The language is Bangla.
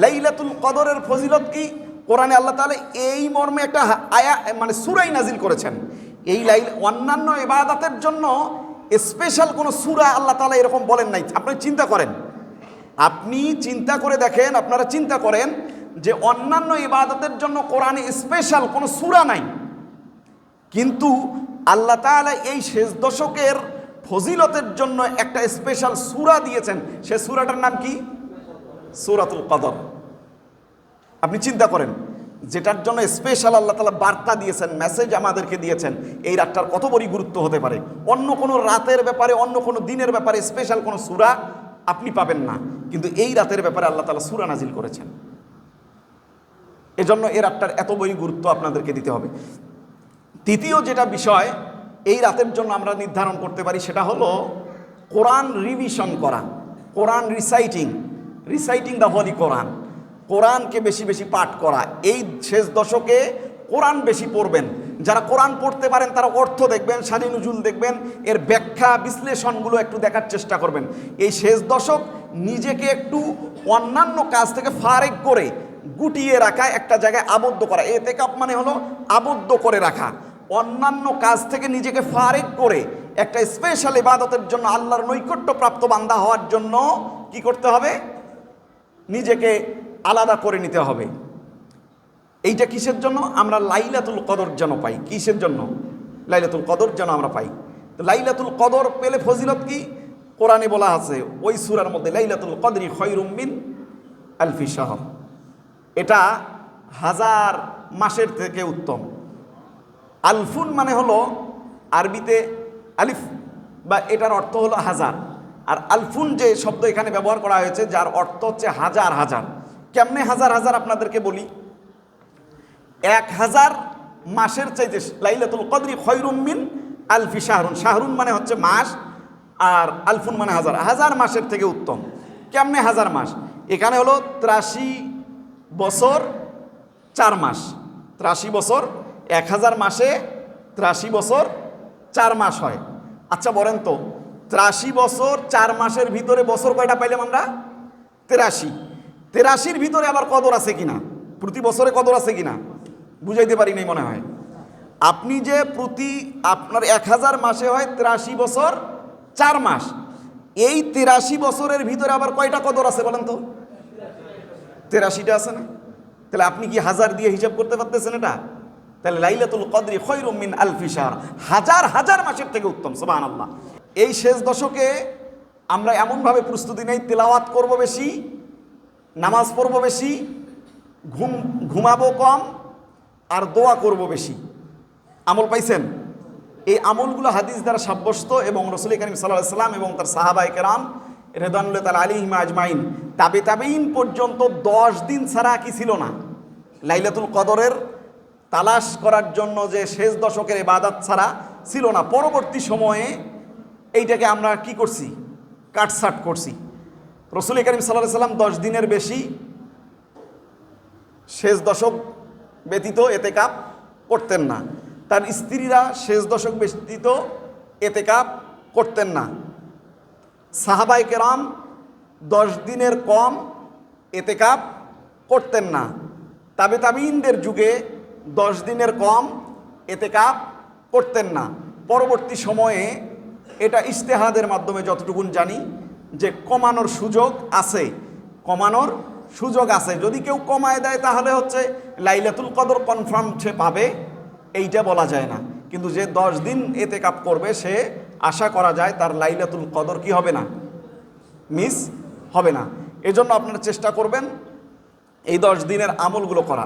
লাইলাতুল কদরের ফজিলত কি? কোরআনে আল্লাহ তাআলা এই মর্মে একটা আয়া মানে সূরাই নাজিল করেছেন। এই অন্যান্য ইবাদতের জন্য স্পেশাল কোনো সূরা আল্লাহ তাআলা এরকম বলেন নাই। আপনি চিন্তা করেন, আপনি চিন্তা করে দেখেন, আপনারা চিন্তা করেন যে অন্যান্য ইবাদতের জন্য কোরআনে স্পেশাল কোনো সূরা নাই, কিন্তু আল্লাহ তাআলা এই শেষ দশকের ফজিলতের জন্য একটা স্পেশাল সূরা দিয়েছেন। সে সূরাটার নাম কি? সূরাতুল কদর। আপনি চিন্তা করেন, যেটার জন্য স্পেশাল আল্লাহ তাআলা বার্তা দিয়েছেন, মেসেজ আমাদেরকে দিয়েছেন, এই রাতটার কত বড় গুরুত্ব হতে পারে। অন্য কোনো রাতের ব্যাপারে, অন্য কোনো দিনের ব্যাপারে স্পেশাল কোনো সূরা আপনি পাবেন না, কিন্তু এই রাতের ব্যাপারে আল্লাহ তাআলা সূরা নাজিল করেছেন। এজন্য এই রাতটার এত বড় গুরুত্ব আপনাদেরকে দিতে হবে। তৃতীয় যেটা বিষয় এই রাতের জন্য আমরা নির্ধারণ করতে পারি, সেটা হলো কোরআন রিভিশন করা, কোরআন রিসাইটিং দ্য হোলি কোরআন। কোরআনকে বেশি বেশি পাঠ করা। এই শেষ দশকে কোরআন বেশি পড়বেন। যারা কোরআন পড়তে পারেন তারা অর্থ দেখবেন, শানী নুজুল দেখবেন, এর ব্যাখ্যা বিশ্লেষণগুলো একটু দেখার চেষ্টা করবেন। এই শেষ দশক নিজেকে একটু অন্যান্য কাজ থেকে ফারেক করে গুটিয়ে রাখা, একটা জায়গায় আবদ্ধ করা। ইতিকাফ মানে হলো আবদ্ধ করে রাখা, অন্যান্য কাজ থেকে নিজেকে ফারেক করে একটা স্পেশাল ইবাদতের জন্য, আল্লাহর নৈকট্য প্রাপ্ত বান্দা হওয়ার জন্য কি করতে হবে? নিজেকে আলাদা করে নিতে হবে। এইটা কিসের জন্য? আমরা লাইলাতুল কদর যেন পাই। কিসের জন্য? লাইলাতুল কদর যেন আমরা পাই। তো লাইলাতুল কদর পেলে ফজিলত কি? কোরআনে বলা আছে ওই সূরার মধ্যে, লাইলাতুল কদরি খায়রুম মিন আলফি শাহর। এটা 1000 মাসের থেকে উত্তম। আলফুন মানে হলো আরবিতে আলিফ, বা এটার অর্থ হলো 1000। আর আলফুন যে শব্দ এখানে ব্যবহার করা হয়েছে, যার অর্থ হচ্ছে হাজার হাজার। কেমনে হাজার হাজার আপনাদেরকে বলি। 1000 মাসের চাইতে লাইলাতুল কদরি খায়রুম মিন আলফি শাহরুন। শাহরুন মানে হচ্ছে মাস, আর আলফুন মানে হাজার, হাজার মাসের থেকে উত্তম। কেমনে হাজার মাস? এখানে হলো 83 বছর 4 মাস। 83 বছর, 1000 মাসে 83 বছর 4 মাস হয়। আচ্ছা বলেন তো, 83 বছর 4 মাসের ভিতরে বছর কয়টা পাইলাম আমরা? 83। 83-র ভিতরে আবার কদর আছে কিনা? প্রতি বছরে কদর আছে কিনা? বুঝাইতে পারি নাই মনে হয়। আপনি যে প্রতি আপনার 1000 মাসে হয় 83 বছর 4 মাস, এই 83 বছরের ভিতরে আবার কয়টা কদর আছে বলেন তো? 83টা আছে না? তাহলে আপনি কি 1000 দিয়ে হিসাব করতে পারতেছেন এটা? তাহলে লাইলাতুল কদরি খায়রুম মিন আলফি শাহর, হাজার হাজার মাসের থেকে উত্তম। সুবহানাল্লাহ। এই শেষ দশকে আমরা এমনভাবে প্রস্তুতি নেই, তেলাওয়াত করব বেশি, নামাজ পড়ব বেশি, ঘুমাবো কম, আর দোয়া করব বেশি। আমল পাইছেন? এই আমলগুলো হাদিস দ্বারা সাব্যস্ত, এবং রাসূল কারীম সাল্লাল্লাহু আলাইহি ওয়াসাল্লাম এবং তার সাহাবায়ে কেরাম রিদওয়ানুল্লাহি তাআলা আলাইহিম আজমাইন, তাবেইন পর্যন্ত 10 দিন ছাড়া কি ছিল না লাইলাতুল কদরের তালাশ করার জন্য, যে শেষ দশকের ইবাদত ছাড়া ছিল না। পরবর্তী সময়ে এইটাকে আমরা কি করছি? কাটছাট করছি। রাসূল কারীম সাল্লাল্লাহু আলাইহি ওয়াসাল্লাম 10 দিনের বেশি শেষ দশক ব্যতীত ইতিকাফ করতেন না। তার স্ত্রীরা শেষ দশক ব্যতীত ইতিকাফ করতেন না। সাহাবায়ে কেরাম 10 দিনের কম ইতিকাফ করতেন না। তাবেইনদের যুগে 10 দিনের কম ইতিকাফ করতেন না। পরবর্তী সময়ে এটা ইজতিহাদের মাধ্যমে যতটুকুন জানি যে কমানোর সুযোগ আছে, কমানোর সুযোগ আছে। যদি কেউ কমায় দেয় তাহলে হচ্ছে লাইলাতুল কদর কনফার্ম সে পাবে, এইটা বলা যায় না। কিন্তু যে 10 দিন ইতিকাফ করবে সে আশা করা যায় তার লাইলাতুল কদর কি হবে না? মিস হবে না। এজন্য আপনারা চেষ্টা করবেন এই 10 দিনের আমলগুলো করা।